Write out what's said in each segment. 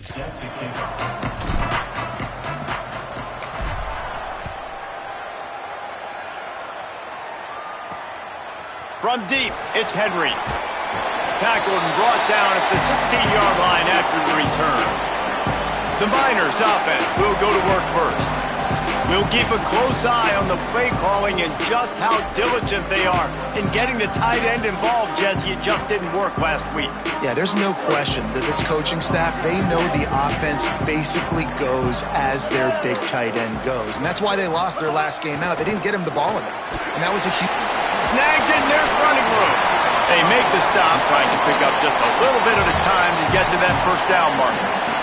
From deep, it's Henry. Tackled and brought down at the 16-yard line after the return. The Miners offense will go to work first. We'll keep a close eye on the play calling and just how diligent they are in getting the tight end involved, Jesse. It just didn't work last week. Yeah, there's no question that this coaching staff, they know the offense basically goes as their big tight end goes. And that's why they lost their last game out. They didn't get him the ball in there. And that was a huge... Snagged it, and there's running room. They make the stop, trying to pick up just a little bit at a time to get to that first down marker.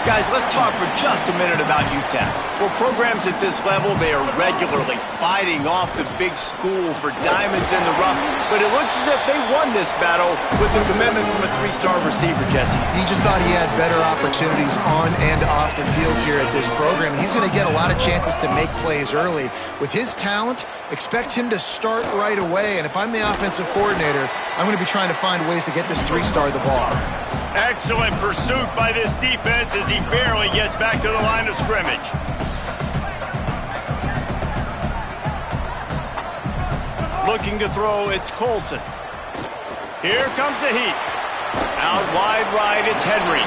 Guys, let's talk for just a minute about UTEP. For programs at this level, they are regularly fighting off the big school for diamonds in the rough, but it looks as if they won this battle with a commitment from a three-star receiver, Jesse. He just thought he had better opportunities on and off the field here at this program. He's going to get a lot of chances to make plays early. With his talent, expect him to start right away, and if I'm the offensive coordinator, I'm going to be trying to find ways to get this three-star the ball. Excellent pursuit by this defense as he barely gets back to the line of scrimmage. Looking to throw, it's Colson. Here comes the heat. Out wide right, it's Henry.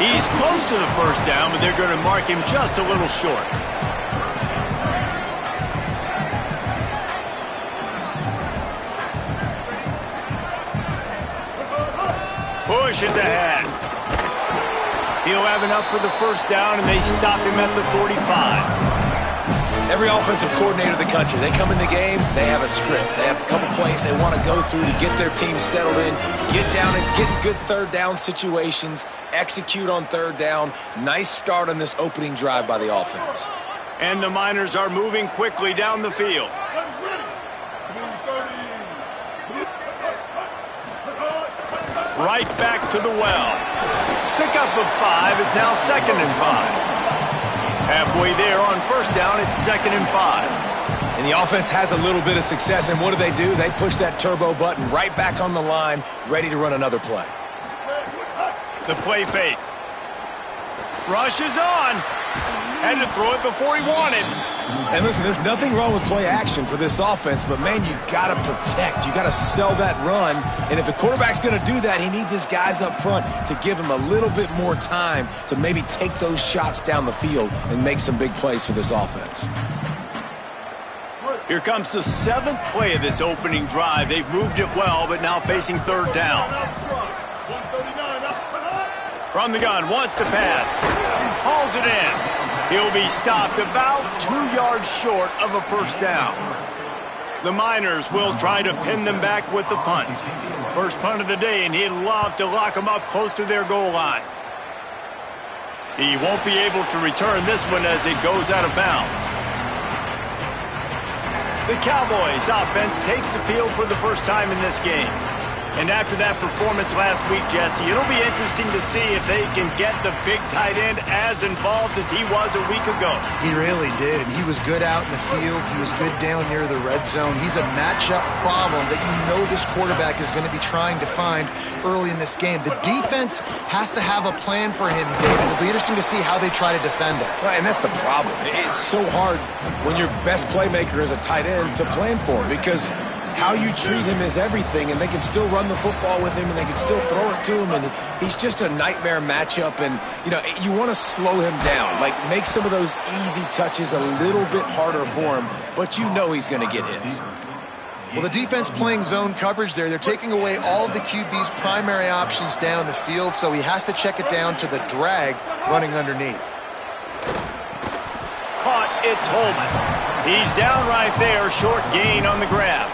He's close to the first down, but they're going to mark him just a little short. Push it ahead. He'll have enough for the first down, and they stop him at the 45. Every offensive coordinator in the country, they come in the game, they have a script. They have a couple plays they want to go through to get their team settled in, get down and get in good third down situations, execute on third down. Nice start on this opening drive by the offense. And the Miners are moving quickly down the field. Right back to the well. Pickup of 5 is now 2nd and 5. Halfway there on first down, it's 2nd and 5. And the offense has a little bit of success, and what do? They push that turbo button right back on the line, ready to run another play. The play fake. Rush is on. Had to throw it before he wanted. And listen, there's nothing wrong with play action for this offense, but man, you got to protect. You got to sell that run. And if the quarterback's going to do that, he needs his guys up front to give him a little bit more time to maybe take those shots down the field and make some big plays for this offense. Here comes the 7th play of this opening drive. They've moved it well, but now facing third down. From the gun, wants to pass. Hauls it in. He'll be stopped about 2 yards short of a first down. The Miners will try to pin them back with the punt. First punt of the day, and he'd love to lock them up close to their goal line. He won't be able to return this one as it goes out of bounds. The Cowboys offense takes the field for the first time in this game. And after that performance last week, Jesse, it'll be interesting to see if they can get the big tight end as involved as he was a week ago. He really did, and he was good out in the field. He was good down near the red zone. He's a matchup problem that you know this quarterback is going to be trying to find early in this game. The defense has to have a plan for him, Dave. It'll be interesting to see how they try to defend him. Right, and that's the problem. It's so hard when your best playmaker is a tight end to plan for him, because how you treat him is everything, and they can still run the football with him, and they can still throw it to him, and he's just a nightmare matchup. And, you know, you want to slow him down, like make some of those easy touches a little bit harder for him, but you know he's going to get his. Well, the defense playing zone coverage there. They're taking away all of the QB's primary options down the field, so he has to check it down to the drag running underneath. Caught, it's Holman. He's down right there, short gain on the grab.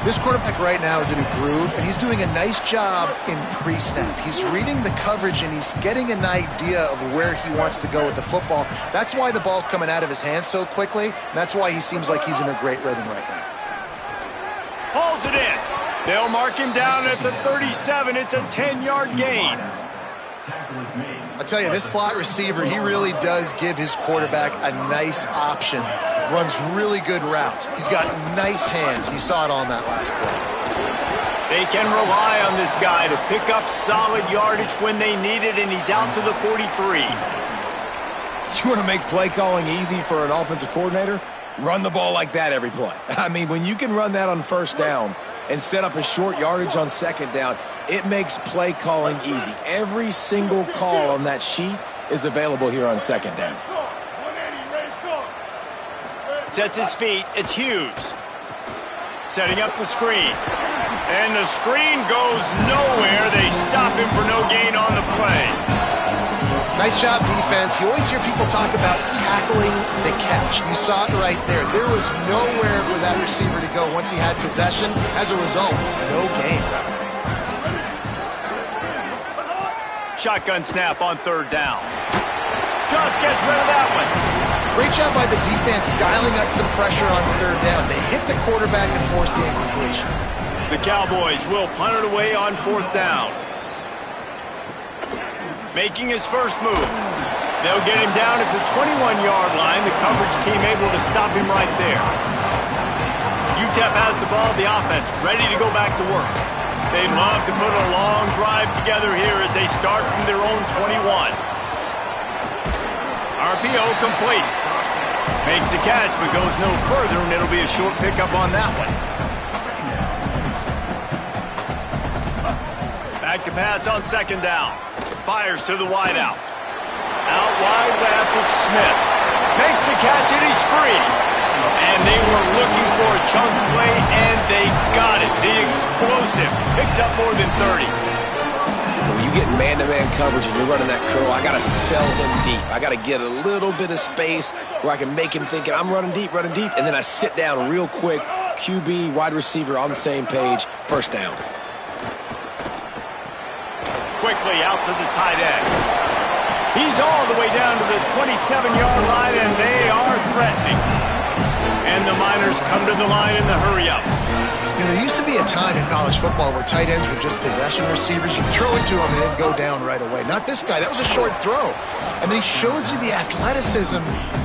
This quarterback right now is in a groove, and he's doing a nice job in pre-snap. He's reading the coverage, and he's getting an idea of where he wants to go with the football. That's why the ball's coming out of his hands so quickly, and that's why he seems like he's in a great rhythm right now. Hauls it in. They'll mark him down at the 37. It's a 10-yard gain. I tell you, this slot receiver, he really does give his quarterback a nice option. Runs really good routes. He's got nice hands, and you saw it on that last play. They can rely on this guy to pick up solid yardage when they need it, and he's out to the 43. You want to make play calling easy for an offensive coordinator? Run the ball like that every play. I mean, when you can run that on first down and set up a short yardage on second down, it makes play calling easy. Every single call on that sheet is available here on second down. Sets his feet. It's Hughes. Setting up the screen. And the screen goes nowhere. They stop him for no gain on the play. Nice job, defense. You always hear people talk about tackling the catch. You saw it right there. There was nowhere for that receiver to go once he had possession. As a result, no gain. Shotgun snap on third down. Just gets rid of that one. Great job by the defense dialing up some pressure on third down. They hit the quarterback and forced the incompletion. The Cowboys will punt it away on fourth down. Making his first move. They'll get him down at the 21-yard line. The coverage team able to stop him right there. UTEP has the ball, the offense ready to go back to work. They'd love to put a long drive together here as they start from their own 21. RPO complete. Makes the catch but goes no further, and it'll be a short pickup on that one. Back to pass on second down. Fires to the wideout. Out wide left, it's Smith. Makes the catch, and he's free. And they were looking for a chunk play, and they got it. The explosive picks up more than 30. When you get man-to-man coverage and you're running that curl, I got to sell him deep. I got to get a little bit of space where I can make him think I'm running deep, and then I sit down real quick. QB, wide receiver on the same page, first down. Quickly out to the tight end. He's all the way down to the 27-yard line, and they are threatening. And the Miners come to the line in the hurry-up. You know, there used to be a time in college football where tight ends were just possession receivers. You throw it to them and they'd go down right away. Not this guy. That was a short throw. And then he shows you the athleticism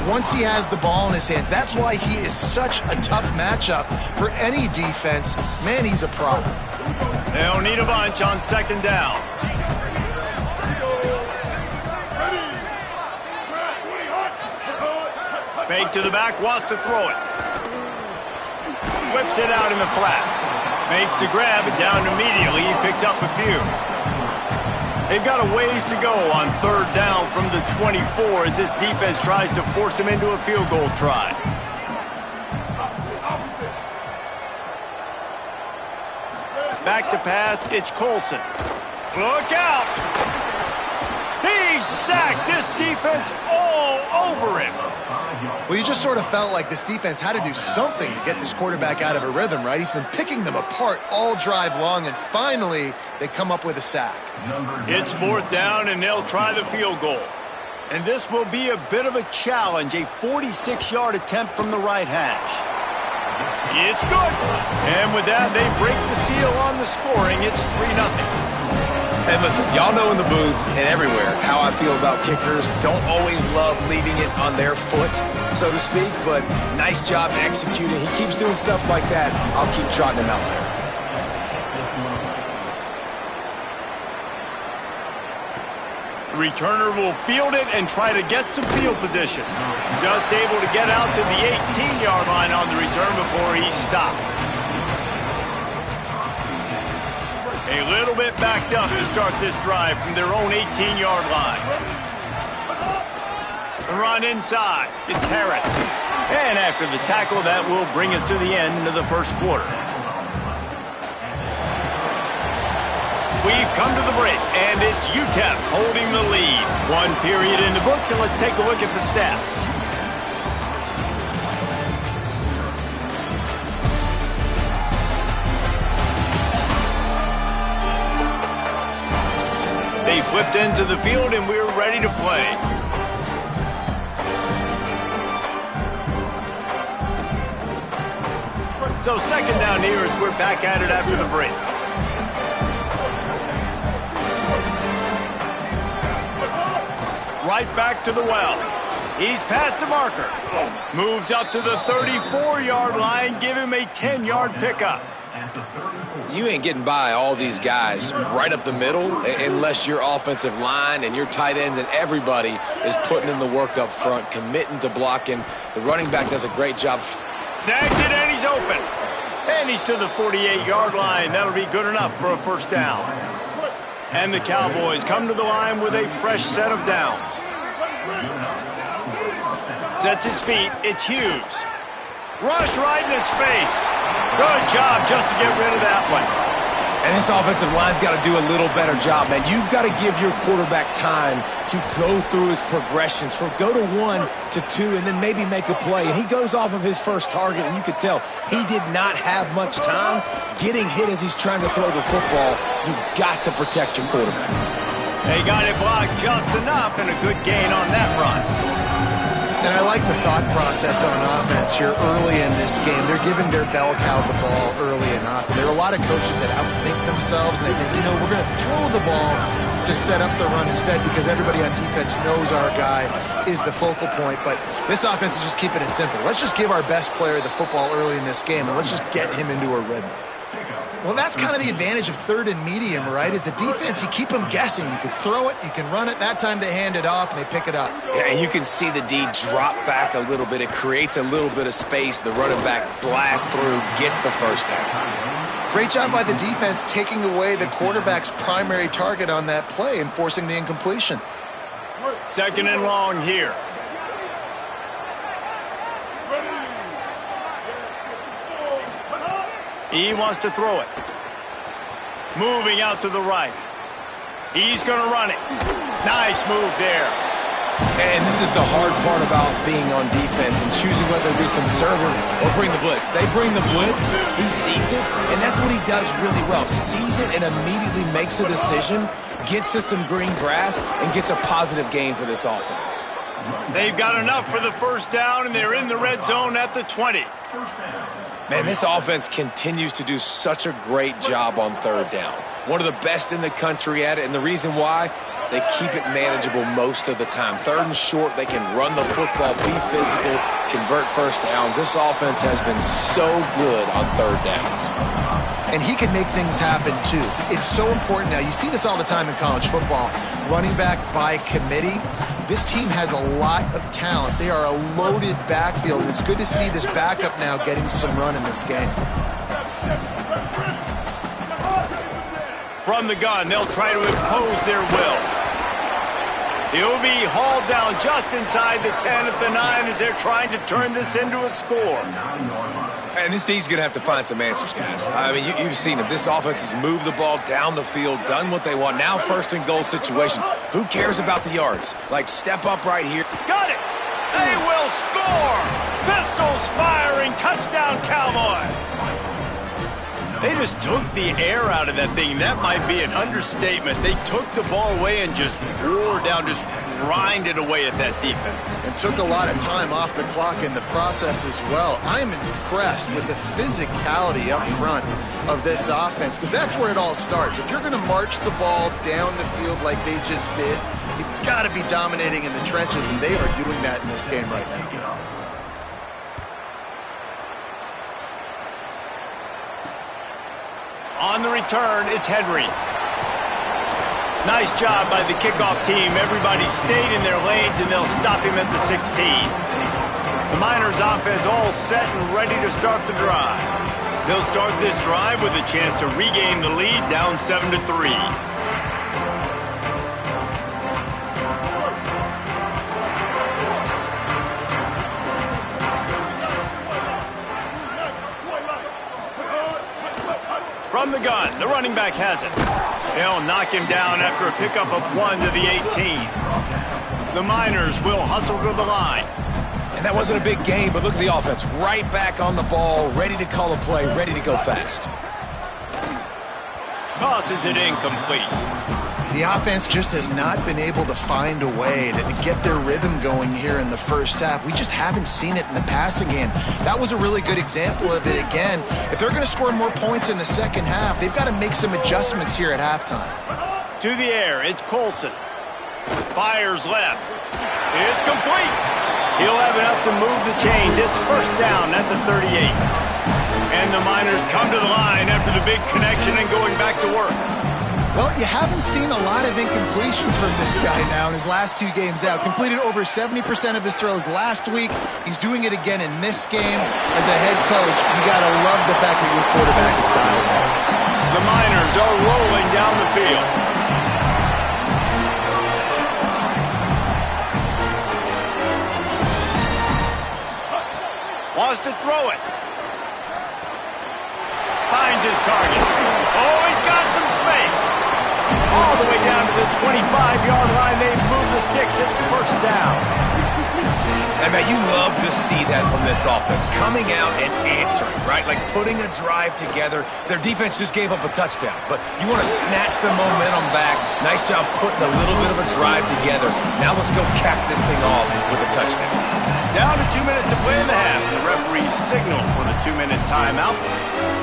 once he has the ball in his hands. That's why he is such a tough matchup for any defense. Man, he's a problem. They'll need a bunch on second down. Fake to the back, wants to throw it. Whips it out in the flat. Makes the grab and down immediately. He picks up a few. They've got a ways to go on third down from the 24 as this defense tries to force him into a field goal try. Back to pass, it's Colson. Look out! He's sacked. This defense all over him. Well, you just sort of felt like this defense had to do something to get this quarterback out of a rhythm, right? He's been picking them apart all drive long, and finally they come up with a sack. It's fourth down, and they'll try the field goal. And this will be a bit of a challenge, a 46-yard attempt from the right hash. It's good. And with that, they break the seal on the scoring. It's 3-0. And listen, y'all know in the booth and everywhere how I feel about kickers. Don't always love leaving it on their foot, so to speak, but nice job executing. He keeps doing stuff like that. I'll keep trotting him out there. The returner will field it and try to get some field position. Just able to get out to the 18-yard line on the return before he stopped. A little bit backed up to start this drive from their own 18-yard line. The run inside. It's Harris. And after the tackle, that will bring us to the end of the first quarter. We've come to the break, and it's UTEP holding the lead. One period in the books, and let's take a look at the stats. They flipped into the field, and we're ready to play. So second down here as we're back at it after the break. Right back to the well. He's past the marker. Moves up to the 34-yard line. Give him a 10-yard pickup. You ain't getting by all these guys right up the middle unless your offensive line and your tight ends and everybody is putting in the work up front, committing to blocking. The running back does a great job. Snags it, and he's open. And he's to the 48-yard line. That'll be good enough for a first down. And the Cowboys come to the line with a fresh set of downs. Sets his feet. It's Hughes. Rush right in his face. Good job just to get rid of that one. And this offensive line's got to do a little better job, man. You've got to give your quarterback time to go through his progressions, from go to 1 to 2, and then maybe make a play. And he goes off of his first target, and you could tell he did not have much time getting hit as he's trying to throw the football. You've got to protect your quarterback. They got it blocked just enough, and a good gain on that run. And I like the thought process on offense here early in this game. They're giving their bell cow the ball early and often. There are a lot of coaches that outthink themselves, and they think, you know, we're going to throw the ball to set up the run instead because everybody on defense knows our guy is the focal point. But this offense is just keeping it simple. Let's just give our best player the football early in this game, and let's just get him into a rhythm. Well, that's kind of the advantage of third and medium, right? Is the defense, you keep them guessing. You can throw it, you can run it. That time they hand it off, and they pick it up. Yeah, and you can see the D drop back a little bit. It creates a little bit of space. The running back blasts through, gets the first down. Great job by the defense taking away the quarterback's primary target on that play and forcing the incompletion. Second and long here. He wants to throw it. Moving out to the right. He's going to run it. Nice move there. And this is the hard part about being on defense and choosing whether to be conservative or bring the blitz. They bring the blitz, he sees it, and that's what he does really well. Sees it and immediately makes a decision, gets to some green grass, and gets a positive gain for this offense. They've got enough for the first down, and they're in the red zone at the 20. Man, this offense continues to do such a great job on third down. One of the best in the country at it, and the reason why, they keep it manageable most of the time. Third and short, they can run the football, be physical, convert first downs. This offense has been so good on third downs. And he can make things happen, too. It's so important now. You see this all the time in college football. Running back by committee. This team has a lot of talent. They are a loaded backfield, and it's good to see this backup now getting some run in this game. From the gun, they'll try to impose their will. He'll be hauled down just inside the 10 at the 9 as they're trying to turn this into a score. And this D's going to have to find some answers, guys. I mean, you've seen him. This offense has moved the ball down the field, done what they want. Now first and goal situation. Who cares about the yards? Like, step up right here. Got it! They will score! Pistols firing, touchdown Cowboys! They just took the air out of that thing. That might be an understatement. They took the ball away and just wore down, just grinded away at that defense. And took a lot of time off the clock in the process as well. I'm impressed with the physicality up front of this offense, because that's where it all starts. If you're going to march the ball down the field like they just did, you've got to be dominating in the trenches, and they are doing that in this game right now. On the return, it's Henry. Nice job by the kickoff team. Everybody stayed in their lanes, and they'll stop him at the 16. The Miners offense all set and ready to start the drive. They'll start this drive with a chance to regain the lead, down 7-3. From the gun, the running back has it. They'll knock him down after a pickup of 1 to the 18. The Miners will hustle to the line. And that wasn't a big gain, but look at the offense. Right back on the ball, ready to call a play, ready to go fast. Tosses it incomplete. The offense just has not been able to find a way to get their rhythm going here in the first half. We just haven't seen it in the passing game. That was a really good example of it again. If they're going to score more points in the second half, they've got to make some adjustments here at halftime. To the air, it's Colson. Fires left. It's complete. He'll have enough to move the chains. It's first down at the 38. And the Miners come to the line after the big connection and going back to work. Well, you haven't seen a lot of incompletions from this guy now in his last 2 games out. Completed over 70% of his throws last week. He's doing it again in this game. As a head coach, you got to love the fact that your quarterback is dialed in. The Miners are rolling down the field. Wants to throw it. Finds his target. Oh, he's got some space. All the way down to the 25-yard line. They've moved the sticks. It's first down. And, man, you love to see that from this offense. Coming out and answering, right? Like putting a drive together. Their defense just gave up a touchdown. But you want to snatch the momentum back. Nice job putting a little bit of a drive together. Now let's go cap this thing off with a touchdown. Down to 2 minutes to play in the half. The referee signaled for the 2-minute timeout.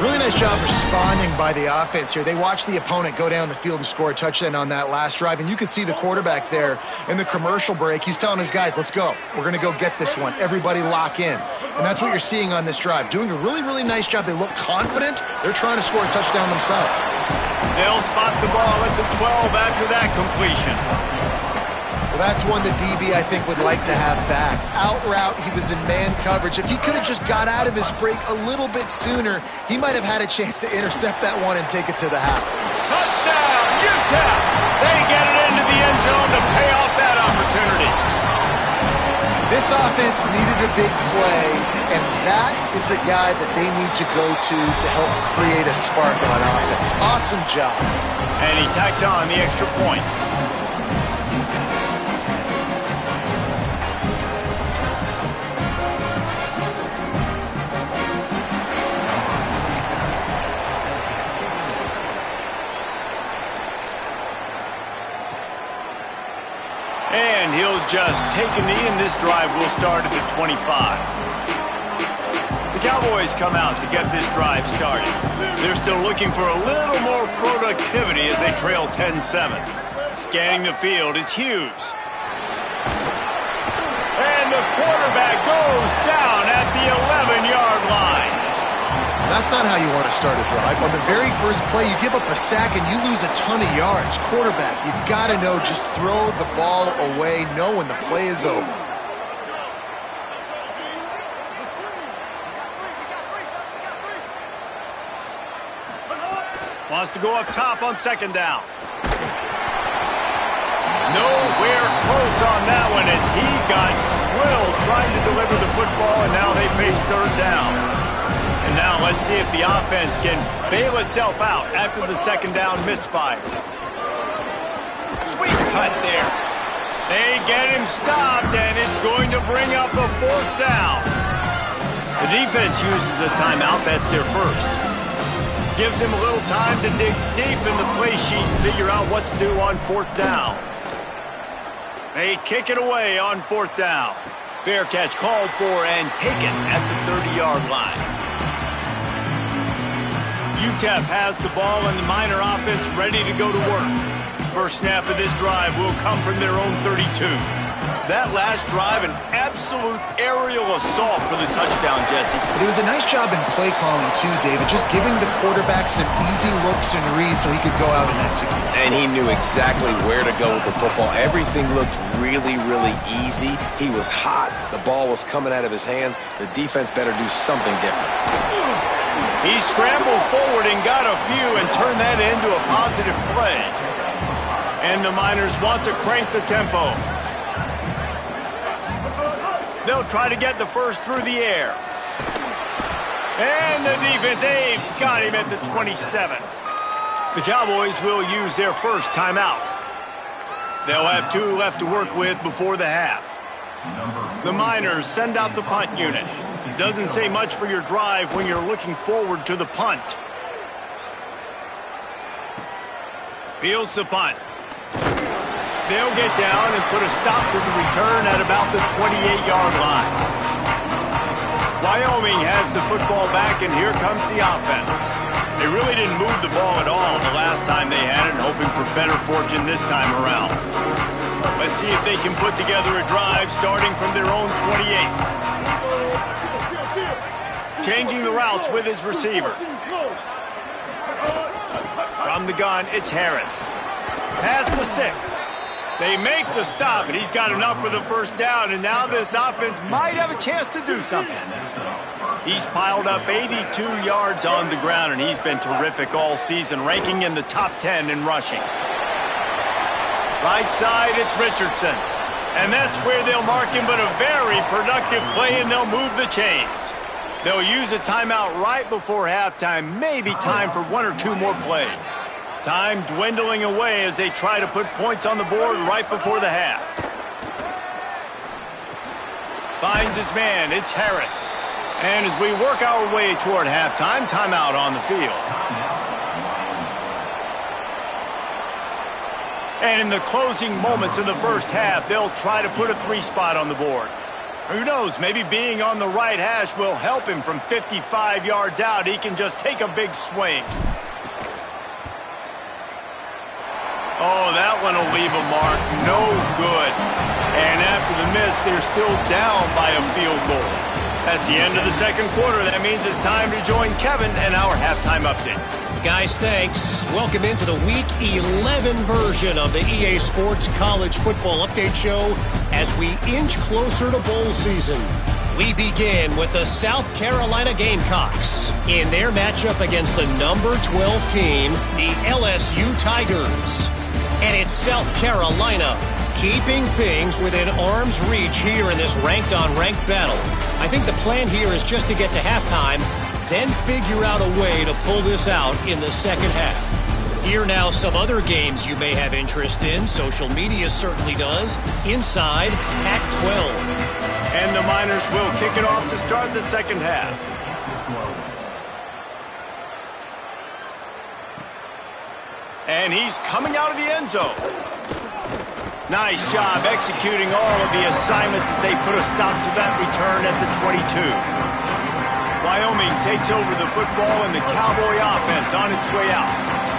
Really nice job responding by the offense here. They watched the opponent go down the field and score a touchdown on that last drive, and you could see the quarterback there in the commercial break. He's telling his guys, let's go. We're going to go get this one. Everybody lock in. And that's what you're seeing on this drive. Doing a really, really nice job. They look confident. They're trying to score a touchdown themselves. They'll spot the ball at the 12 after that completion. Well, that's one the DB, I think, would like to have back. Out route, he was in man coverage. If he could have just got out of his break a little bit sooner, he might have had a chance to intercept that one and take it to the half. Touchdown, Utah! They get it into the end zone to pay off that opportunity. This offense needed a big play, and that is the guy that they need to go to help create a spark on offense. Awesome job. And he tacks on the extra point. And he'll just take a knee, and this drive will start at the 25. The Cowboys come out to get this drive started. They're still looking for a little more productivity as they trail 10-7. Scanning the field, it's Hughes. And the quarterback goes down at the 11-yard line. That's not how you want to start a drive. On the very first play, you give up a sack and you lose a ton of yards. Quarterback, you've got to know, just throw the ball away, know when the play is over. Wants to go up top on second down. Nowhere close on that one as he got drilled trying to deliver the football, and now they face third down. And now let's see if the offense can bail itself out after the second down misfire. Sweet cut there. They get him stopped, and it's going to bring up a fourth down. The defense uses a timeout. That's their first. Gives him a little time to dig deep in the play sheet and figure out what to do on fourth down. They kick it away on fourth down. Fair catch called for and taken at the 30-yard line. UTEP has the ball and the Miner offense ready to go to work. First snap of this drive will come from their own 32. That last drive, an absolute aerial assault for the touchdown, Jesse. But it was a nice job in play calling too, David, just giving the quarterback some easy looks and reads so he could go out and execute. And he knew exactly where to go with the football. Everything looked really, really easy. He was hot. The ball was coming out of his hands. The defense better do something different. He scrambled forward and got a few and turned that into a positive play. And the Miners want to crank the tempo. They'll try to get the first through the air. And the defense, they've got him at the 27. The Cowboys will use their first timeout. They'll have 2 left to work with before the half. The Miners send out the punt unit. Doesn't say much for your drive when you're looking forward to the punt. Fields the punt. They'll get down and put a stop to the return at about the 28-yard line. Wyoming has the football back, and here comes the offense. They really didn't move the ball at all the last time they had it, hoping for better fortune this time around. Let's see if they can put together a drive starting from their own 28. Changing the routes with his receiver. From the gun, it's Harris. Pass to 6. They make the stop, and he's got enough for the first down, and now this offense might have a chance to do something. He's piled up 82 yards on the ground, and he's been terrific all season, ranking in the top 10 in rushing. Right side, it's Richardson. And that's where they'll mark him, but a very productive play, and they'll move the chains. They'll use a timeout right before halftime, maybe time for 1 or 2 more plays. Time dwindling away as they try to put points on the board right before the half. Finds his man, it's Harris. And as we work our way toward halftime, timeout on the field. And in the closing moments of the first half, they'll try to put a 3 spot on the board. Who knows, maybe being on the right hash will help him from 55 yards out. He can just take a big swing. Oh, that one will leave a mark. No good. And after the miss, they're still down by a field goal. That's the end of the second quarter. That means it's time to join Kevin and our halftime update. Guys, thanks. Welcome into the Week 11 version of the EA Sports College Football Update Show as we inch closer to bowl season. We begin with the South Carolina Gamecocks in their matchup against the number 12 team, the LSU Tigers. And it's South Carolina keeping things within arm's reach here in this ranked-on-ranked battle. I think the plan here is just to get to halftime, then figure out a way to pull this out in the second half. Here now some other games you may have interest in. Social media certainly does. Inside Pac-12. And the Miners will kick it off to start the second half. And he's coming out of the end zone. Nice job executing all of the assignments as they put a stop to that return at the 22. Wyoming takes over the football and the Cowboy offense on its way out.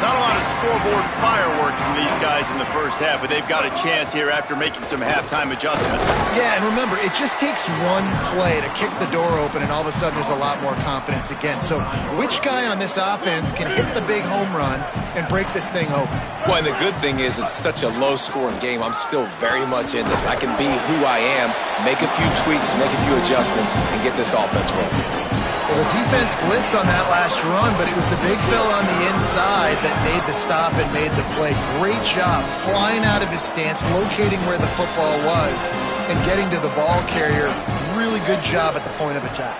Not a lot of scoreboard fireworks from these guys in the first half, but they've got a chance here after making some halftime adjustments. Yeah, and remember, it just takes one play to kick the door open, and all of a sudden there's a lot more confidence again. So which guy on this offense can hit the big home run and break this thing open? Well, and the good thing is it's such a low-scoring game. I'm still very much in this. I can be who I am, make a few tweaks, make a few adjustments, and get this offense rolling. Well, the defense blitzed on that last run, but it was the big fella on the inside that made the stop and made the play. Great job flying out of his stance, locating where the football was, and getting to the ball carrier. Really good job at the point of attack.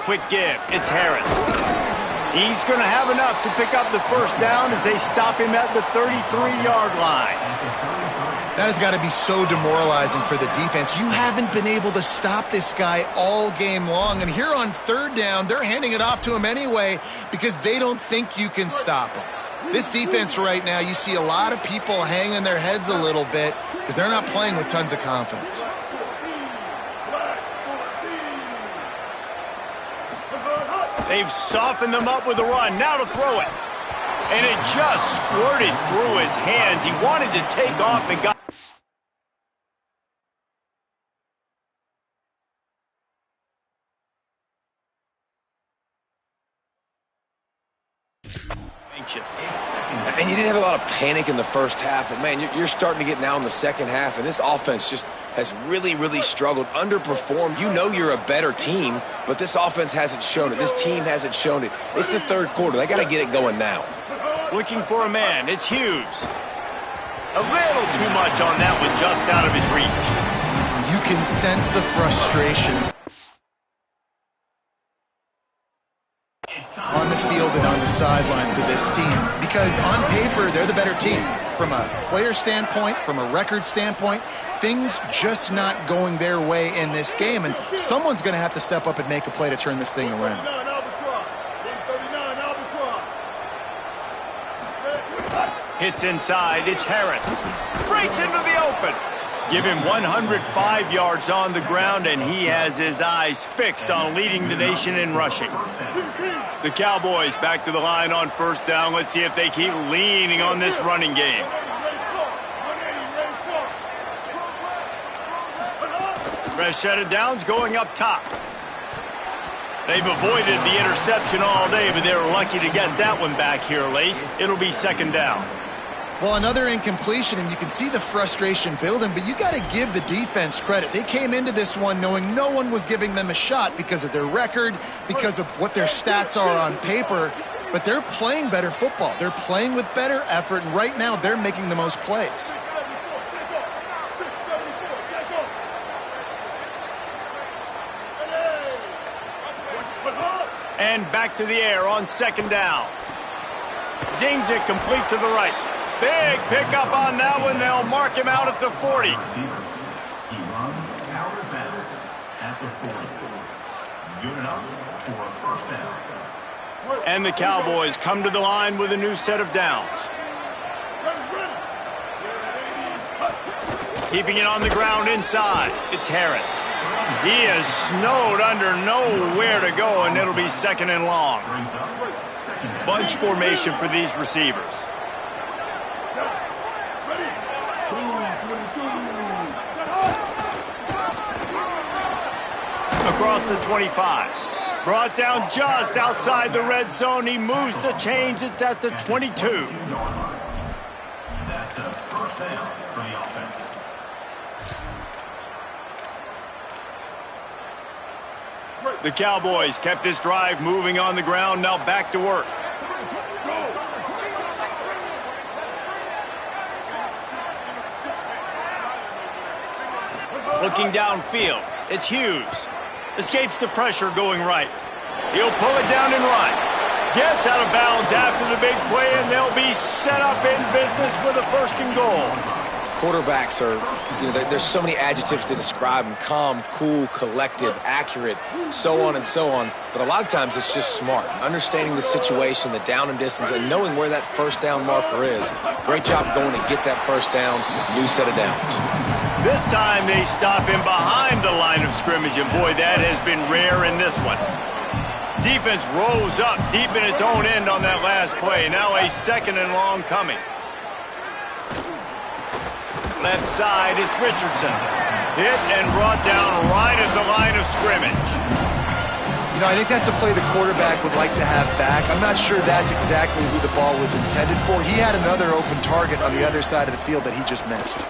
Quick give. It's Harris. He's going to have enough to pick up the first down as they stop him at the 33-yard line. That has got to be so demoralizing for the defense. You haven't been able to stop this guy all game long. And here on third down, they're handing it off to him anyway because they don't think you can stop him. This defense right now, you see a lot of people hanging their heads a little bit because they're not playing with tons of confidence. They've softened them up with a run. Now to throw it. And it just squirted through his hands. He wanted to take off and got... anxious. And you didn't have a lot of panic in the first half, but, man, you're starting to get now in the second half, and this offense just has really, really struggled, underperformed. You know you're a better team, but this offense hasn't shown it. This team hasn't shown it. It's the third quarter. They got to get it going now. Looking for a man. It's Hughes. A little too much on that one, just out of his reach. You can sense the frustration on the field and on the sideline for this team because on paper they're the better team. From a player standpoint, from a record standpoint, things just not going their way in this game, and someone's going to have to step up and make a play to turn this thing around. Hits inside, it's Harris. Breaks into the open. Give him 105 yards on the ground, and he has his eyes fixed on leading the nation in rushing. The Cowboys back to the line on first down. Let's see if they keep leaning on this running game. Fresh set of downs going up top. They've avoided the interception all day, but they were lucky to get that one back here late. It'll be second down. Well, another incompletion, and you can see the frustration building, but you got to give the defense credit. They came into this one knowing no one was giving them a shot because of their record, because of what their stats are on paper, but they're playing better football. They're playing with better effort, and right now they're making the most plays. And back to the air on second down. Zings it complete to the right. Big pickup on that one. They'll mark him out at the 40. He runs out of bounds at the 40. Unit up for a first down. And the Cowboys come to the line with a new set of downs. Keeping it on the ground inside. It's Harris. He is snowed under, nowhere to go, and it'll be second and long. Bunch formation for these receivers. Across the 25. Brought down just outside the red zone. He moves the chains. It's at the 22. That's a first down for the offense. The Cowboys kept this drive moving on the ground. Now back to work. Looking downfield. It's Hughes. Escapes the pressure going right. He'll pull it down and run. Gets out of bounds after the big play, and they'll be set up in business with a first and goal. Quarterbacks are, there's so many adjectives to describe them. Calm, cool, collected, accurate, so on and so on. But a lot of times it's just smart. Understanding the situation, the down and distance, and knowing where that first down marker is. Great job going to get that first down, new set of downs. This time they stop him behind the line of scrimmage, and boy, that has been rare in this one. Defense rose up deep in its own end on that last play. Now a second and long coming. Left side is Richardson. Hit and brought down right at the line of scrimmage. I think that's a play the quarterback would like to have back. I'm not sure that's exactly who the ball was intended for. He had another open target on the other side of the field that he just missed.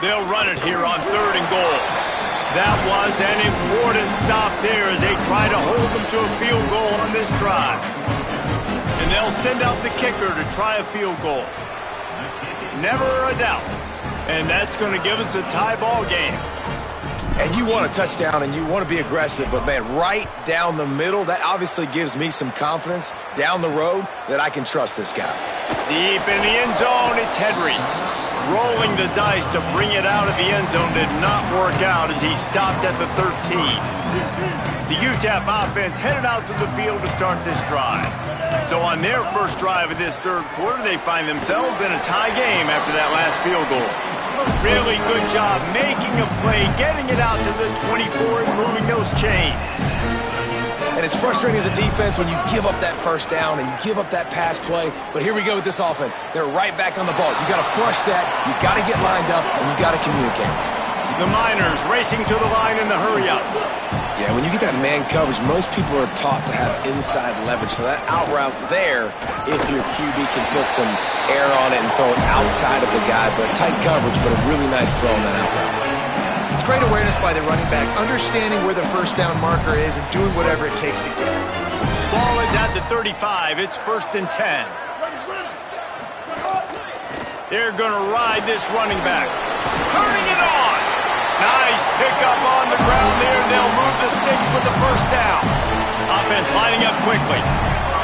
They'll run it here on third and goal. That was an important stop there as they try to hold them to a field goal on this drive. And they'll send out the kicker to try a field goal. Never a doubt. And that's going to give us a tie ball game. And you want a touchdown and you want to be aggressive, but man, right down the middle, that obviously gives me some confidence down the road that I can trust this guy. Deep in the end zone, it's Henry. Rolling the dice to bring it out of the end zone did not work out as he stopped at the 13. The UTEP offense headed out to the field to start this drive. So on their first drive of this third quarter, they find themselves in a tie game after that last field goal. Really good job making a play, getting it out to the 24 and moving those chains. And it's frustrating as a defense when you give up that first down and you give up that pass play. But here we go with this offense. They're right back on the ball. You got to flush that, you got to get lined up, and you got to communicate. The Miners racing to the line in the hurry-up. Yeah, when you get that man coverage, most people are taught to have inside leverage. So that out route's there if your QB can put some air on it and throw it outside of the guy. But tight coverage, but a really nice throw on that out route. It's great awareness by the running back, understanding where the first down marker is and doing whatever it takes to get it. Ball is at the 35. It's first and 10. They're going to ride this running back. Turning it on. Nice pickup on the ground there. They'll move the sticks with the first down. Offense lining up quickly.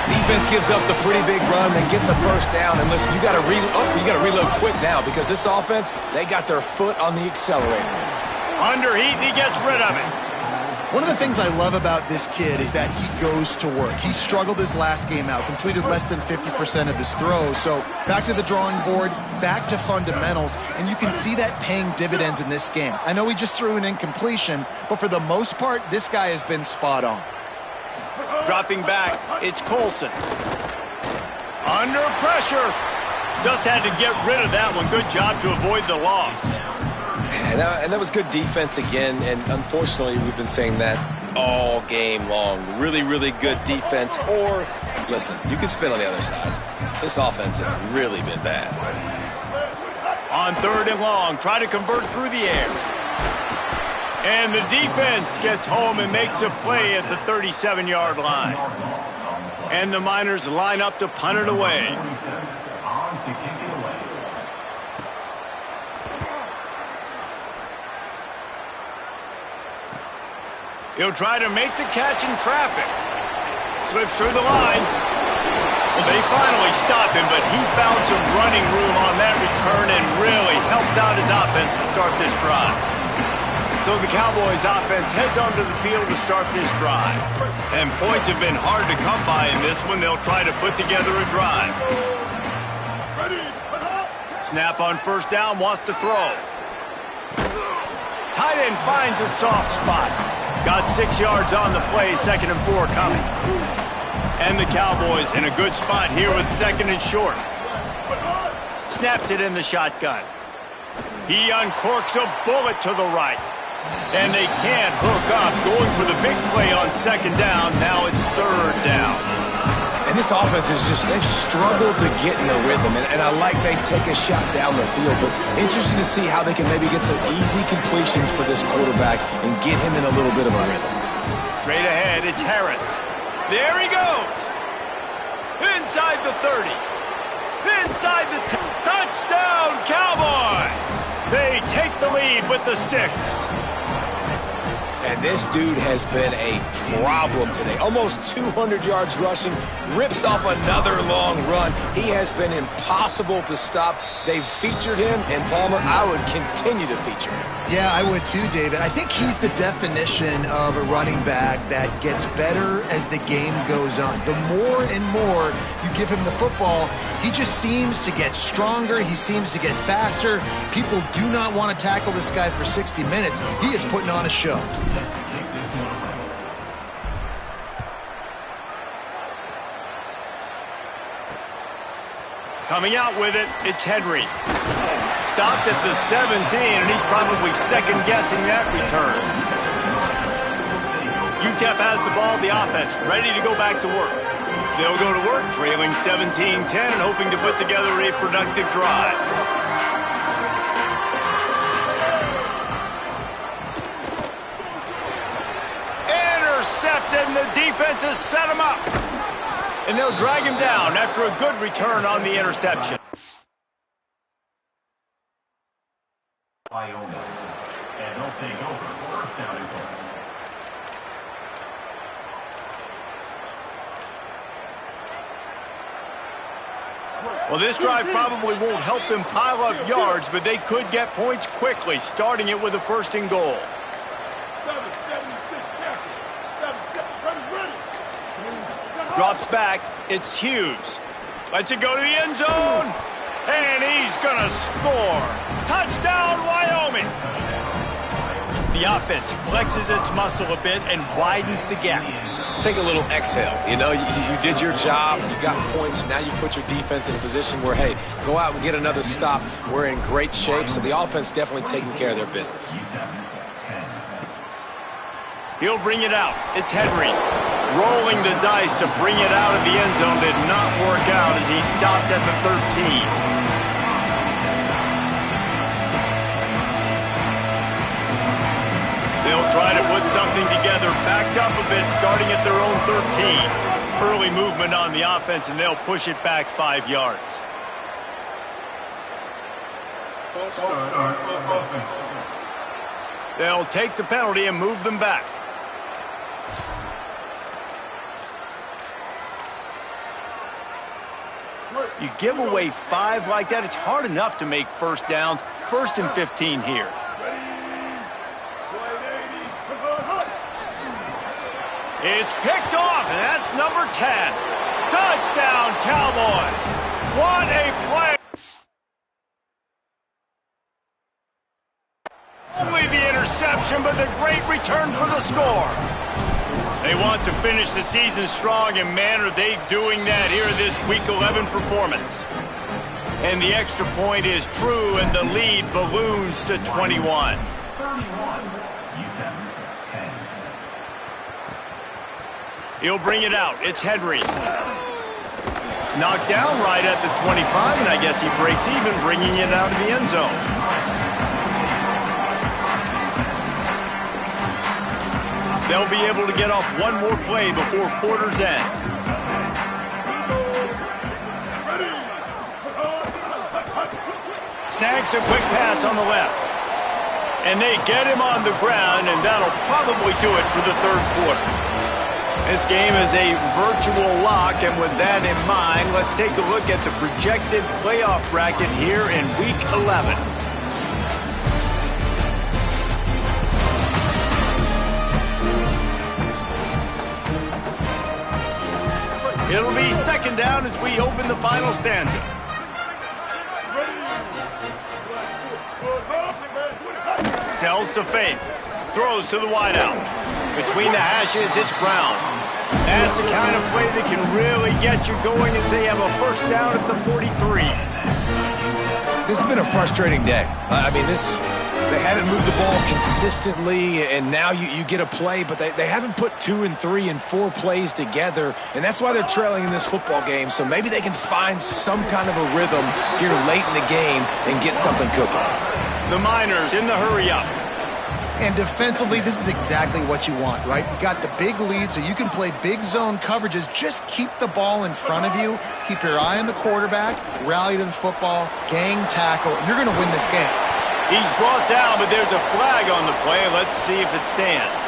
Defense gives up the pretty big run, then get the first down. And listen, you got to reload quick now because this offense, they got their foot on the accelerator. Under heat, and he gets rid of it. One of the things I love about this kid is that he goes to work. He struggled his last game out, completed less than 50% of his throws. So back to the drawing board, back to fundamentals, and you can see that paying dividends in this game. I know he just threw an incompletion, but for the most part, this guy has been spot on. Dropping back, it's Colson. Under pressure. Just had to get rid of that one. Good job to avoid the loss. And that was good defense again, and unfortunately, we've been saying that all game long. Really, really good defense, or, listen, you can spin on the other side. This offense has really been bad. On 3rd and long, try to convert through the air. And the defense gets home and makes a play at the 37-yard line. And the Miners line up to punt it away. On to kick it away. He'll try to make the catch in traffic. Slips through the line. Well, they finally stop him, but he found some running room on that return and really helps out his offense to start this drive. So the Cowboys offense heads onto the field to start this drive. And points have been hard to come by in this one. They'll try to put together a drive. Snap on 1st down, wants to throw. Tight end finds a soft spot. Got 6 yards on the play, 2nd and 4 coming. And the Cowboys in a good spot here with 2nd and short. Snaps it in the shotgun. He uncorks a bullet to the right. And they can't hook up, going for the big play on 2nd down. Now it's 3rd down. And this offense is just, they've struggled to get in a rhythm. And I like they take a shot down the field, but interesting to see how they can maybe get some easy completions for this quarterback and get him in a little bit of a rhythm. Straight ahead, it's Harris. There he goes. Inside the 30. Inside the touchdown, Cowboys. They take the lead with the 6. And this dude has been a problem today. Almost 200 yards rushing, rips off another long run. He has been impossible to stop. They've featured him, and Palmer, I would continue to feature him. Yeah, I would too, David. I think he's the definition of a running back that gets better as the game goes on. The more and more you give him the football, he just seems to get stronger. He seems to get faster. People do not want to tackle this guy for 60 minutes. He is putting on a show. Coming out with it, it's Henry. Stopped at the 17, and he's probably second-guessing that return. UTEP has the ball, the offense, ready to go back to work. They'll go to work, trailing 17-10 and hoping to put together a productive drive. Intercepted, and the defense has set him up. And they'll drag him down after a good return on the interception. Wyoming. And they'll take over 1st down and goal. Well, this drive probably won't help them pile up yards, but they could get points quickly, starting it with a 1st and goal. Drops back, it's Hughes. Lets it go to the end zone, and he's gonna score. Touchdown, Wyoming! The offense flexes its muscle a bit and widens the gap. Take a little exhale. You know, you did your job, you got points, now you put your defense in a position where, hey, go out and get another stop. We're in great shape, so the offense definitely taking care of their business. He'll bring it out. It's Henry. Rolling the dice to bring it out of the end zone did not work out as he stopped at the 13. They'll try to put something together, backed up a bit, starting at their own 13. Early movement on the offense, and they'll push it back 5 yards. They'll take the penalty and move them back. You give away 5 like that, it's hard enough to make 1st downs. 1st and 15 here. It's picked off, and that's number 10. Touchdown, Cowboys. What a play. Only the interception, but the great return for the score. They want to finish the season strong, and man, are they doing that here this Week 11 performance. And the extra point is true, and the lead balloons to 21. 31, UTEP 10. He'll bring it out. It's Henry. Knocked down right at the 25, and I guess he breaks even, bringing it out of the end zone. They'll be able to get off one more play before quarter's end. Snags a quick pass on the left. And they get him on the ground, and that'll probably do it for the third quarter. This game is a virtual lock, and with that in mind, let's take a look at the projected playoff bracket here in Week 11. It'll be second down as we open the final stanza. Sells to Faith. Throws to the wideout. Between the hashes, it's Brown. That's the kind of play that can really get you going as they have a first down at the 43. This has been a frustrating day. They haven't moved the ball consistently, and now you get a play, but they haven't put 2 and 3 and 4 plays together, and that's why they're trailing in this football game. So maybe they can find some kind of a rhythm here late in the game and get something cooking. The Miners in the hurry-up. And defensively, this is exactly what you want, right? You got the big lead, so you can play big zone coverages. Just keep the ball in front of you. Keep your eye on the quarterback. Rally to the football. Gang tackle. And you're going to win this game. He's brought down, but there's a flag on the play. Let's see if it stands.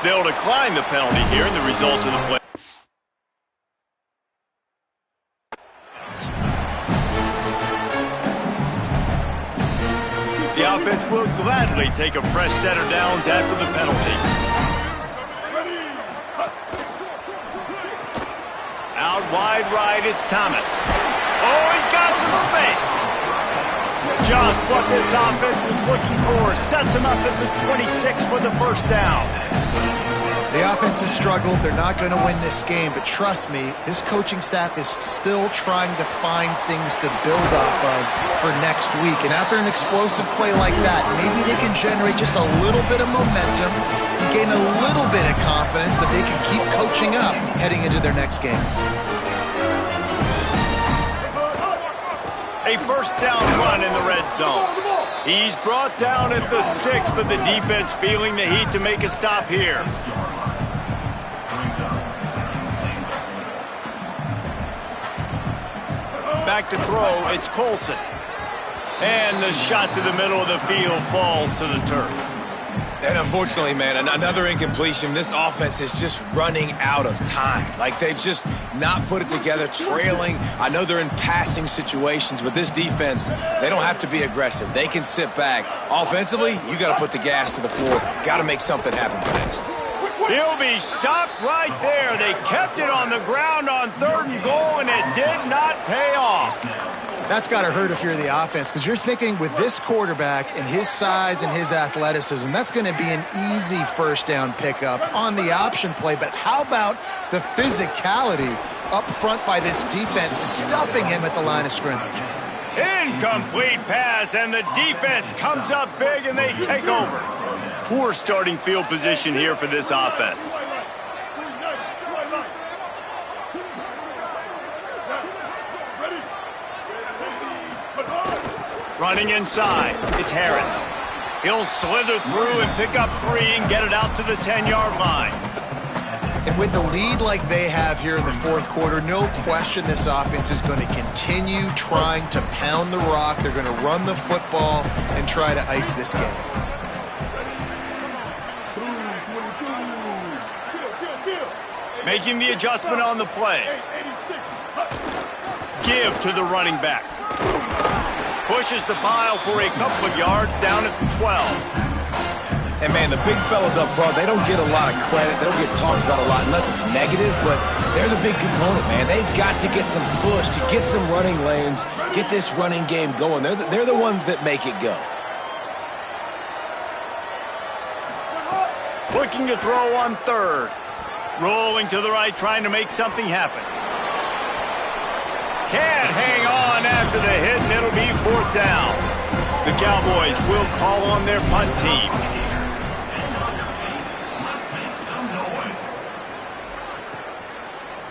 They'll decline the penalty here, and the result of the play. The offense will gladly take a fresh set of downs after the penalty. Out wide right, it's Thomas. Oh, he's got some space. Just what this offense was looking for. Sets him up at the 26 with the first down. The offense has struggled. They're not going to win this game, but trust me, this coaching staff is still trying to find things to build off of for next week. And after an explosive play like that, maybe they can generate just a little bit of momentum and gain a little bit of confidence that they can keep coaching up heading into their next game. A first down run in the red zone. He's brought down at the 6, but the defense feeling the heat to make a stop here. Back to throw, it's Colson. And the shot to the middle of the field falls to the turf. And unfortunately, man, another incompletion. This offense is just running out of time. Like, they've just not put it together, trailing. I know they're in passing situations, but this defense, they don't have to be aggressive. They can sit back. Offensively, you got to put the gas to the floor. Got to make something happen fast. He'll be stopped right there. They kept it on the ground on 3rd and goal, and it did not pay off. That's got to hurt if you're the offense, because you're thinking with this quarterback and his size and his athleticism, that's going to be an easy first down pickup on the option play. But how about the physicality up front by this defense, stuffing him at the line of scrimmage? Incomplete pass, and the defense comes up big, and they take over. Poor starting field position here for this offense. Running inside, it's Harris. He'll slither through and pick up 3 and get it out to the 10-yard line. And with a lead like they have here in the 4th quarter, no question this offense is going to continue trying to pound the rock. They're going to run the football and try to ice this game. Making the adjustment on the play. Give to the running back. Pushes the pile for a couple of yards down at the 12. And, man, the big fellas up front, they don't get a lot of credit. They don't get talked about a lot unless it's negative, but they're the big component, man. They've got to get some push, to get some running lanes, get this running game going. They're the ones that make it go. Looking to throw on third. Rolling to the right, trying to make something happen. Can't hang on after the hit, and it'll be fourth down. The Cowboys will call on their punt team.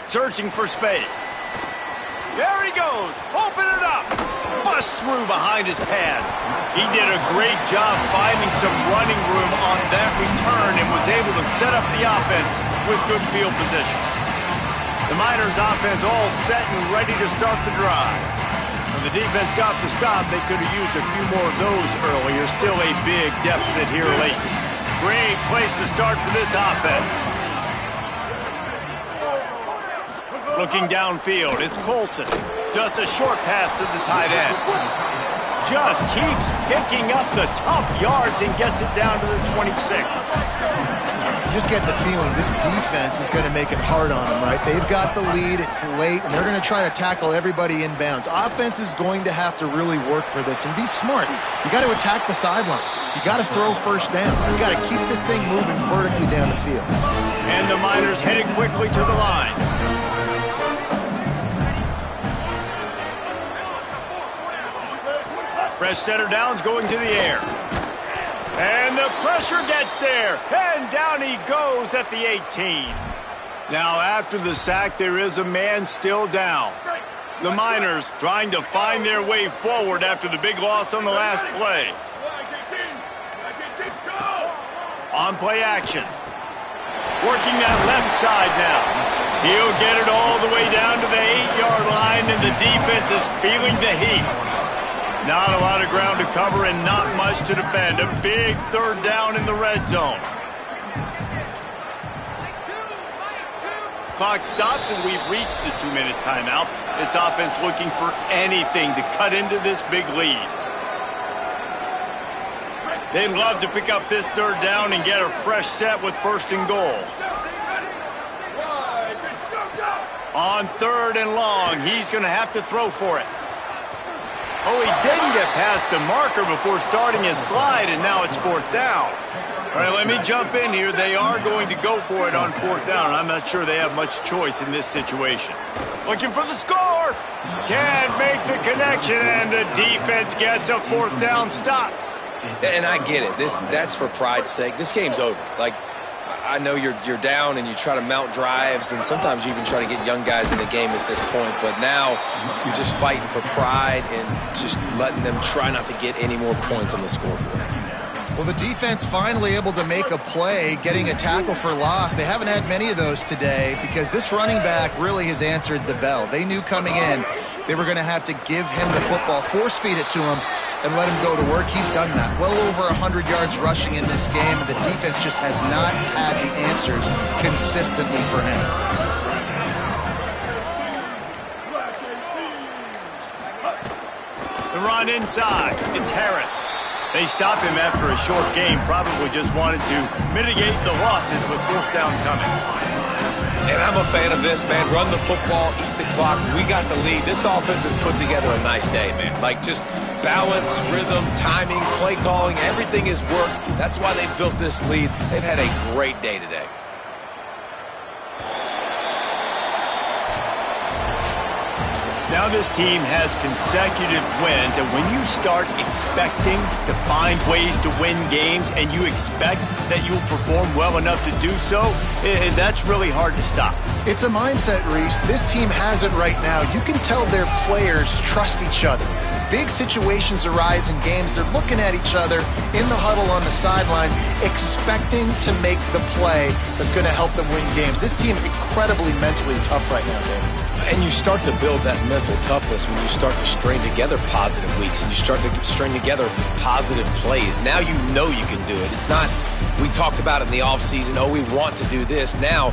Searching for space. There he goes. Open it up. Bust through behind his pad. He did a great job finding some running room on that return and was able to set up the offense with good field position. The Miners offense all set and ready to start the drive. When the defense got the stop, they could have used a few more of those earlier. Still a big deficit here late. Great place to start for this offense. Looking downfield, it's Colson. Just a short pass to the tight end. Just keeps picking up the tough yards and gets it down to the 26. You just get the feeling this defense is going to make it hard on them, right? They've got the lead, it's late, and they're going to try to tackle everybody inbounds. Offense is going to have to really work for this and be smart. You got to attack the sidelines. You got to throw first down. You got to keep this thing moving vertically down the field. And the Miners headed quickly to the line. Fresh setter downs going to the air. And the pressure gets there. And down he goes at the 18. Now after the sack, there is a man still down. The Miners trying to find their way forward after the big loss on the last play. On play action. Working that left side now. He'll get it all the way down to the 8-yard line, and the defense is feeling the heat. Not a lot of ground to cover and not much to defend. A big third down in the red zone. Clock stops and we've reached the 2-minute timeout. This offense looking for anything to cut into this big lead. They'd love to pick up this third down and get a fresh set with first and goal. On third and long, he's going to have to throw for it. Oh, he didn't get past the marker before starting his slide, and now it's fourth down. All right, let me jump in here. They are going to go for it on fourth down. I'm not sure they have much choice in this situation. Looking for the score. Can't make the connection, and the defense gets a fourth down stop. And I get it. That's for pride's sake. This game's over. Like, I know you're down and you try to mount drives, and sometimes you even try to get young guys in the game at this point, but now you're just fighting for pride and just letting them try not to get any more points on the scoreboard. Well, the defense finally able to make a play, getting a tackle for loss. They haven't had many of those today because this running back really has answered the bell. They knew coming in they were going to have to give him the football, force feed it to him, and let him go to work. He's done that. Well over 100 yards rushing in this game. The defense just has not had the answers consistently for him. The run inside. It's Harris. They stopped him after a short game. Probably just wanted to mitigate the losses with fourth down coming. And I'm a fan of this, man. Run the football, eat the clock. We got the lead. This offense has put together a nice day, man. Like, just balance, rhythm, timing, play calling, everything has worked. That's why they've built this lead. They've had a great day today. Now this team has consecutive wins, and when you start expecting to find ways to win games and you expect that you'll perform well enough to do so, that's really hard to stop. It's a mindset, Reese. This team has it right now. You can tell their players trust each other. Big situations arise in games. They're looking at each other in the huddle on the sideline, expecting to make the play that's going to help them win games. This team incredibly mentally tough right now, David. And you start to build that mental toughness when you start to string together positive weeks and you start to string together positive plays. Now you know you can do it. It's not, we talked about it in the offseason, oh, we want to do this. Now